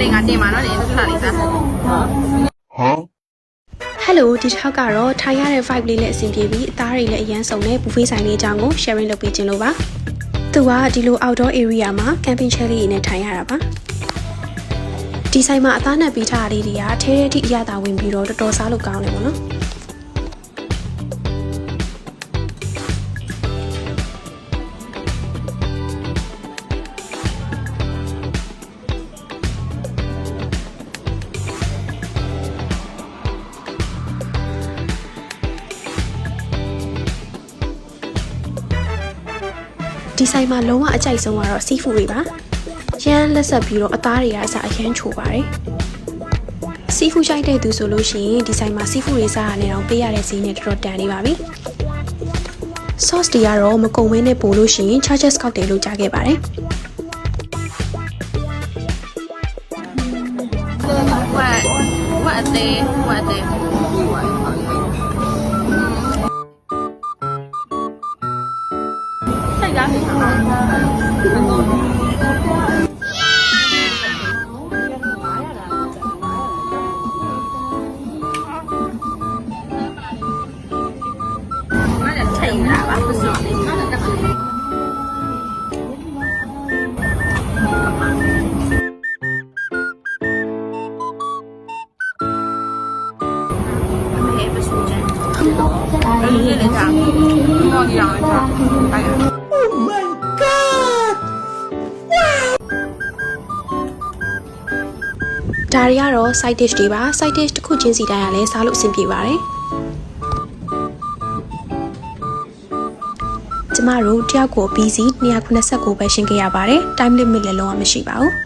လေးငါတင်ပါနော်ဒီသူလာလေးစား Hello ဒီထောက်ကတော့ထိုင်ရတဲ့ vibe လေးနဲ့အဆင်ပြေပြီးအသားတွေလည်းအရန်စုံတဲ့ buffet ဆိုင်လေးအကြောင်းကို sharing လုပ်ပေးခြင်းလို့ပါသူကဒီလို outdoor area မှာ camping chair လေးနဲ့ထိုင်ရတာပါဒီဆိုင်မှာအသားနဲ့ပြီးထားတာလေးတွေကထဲထဲထိအရသာဝင်ပြီးတော့တော်တော်စားလို့ကောင်းတယ်ပေါ့နော်ဒီဆိုင်မှာလုံးဝအကြိုက်ဆုံးကတော့ seafood တွေပါရမ်းလက်ဆက်ပြီးတော့အသားတွေကအစအရန်ချိုပါတယ် seafood ရှိုက်တဲ့သူဆိုလို့ရှိရင်ဒီဆိုင်မှာ seafood တွေစားရနေတော့ပေးရတဲ့ဈေးနဲ့တော်တော်တန်နေပါပြီ sauce တွေကတော့မကုန်ဝင်းနဲ့ပို့လို့ရှိရင် charges ကောက်တယ်လို့ကြားခဲ့ပါတယ်ဝတ်အသေးစိတ်ကားနေပါဒါတွေကတော့ side dish တွေပါ side dish တစ်ခုချင်းစီတိုင်းကလည်းစားလို့အဆင်ပြေပါတယ်ကျမတို့တယောက်ကိုပြီးစီ289ပဲရှင်းခဲ့ရပါတယ် time limit လည်းလုံးဝမရှိပါဘူး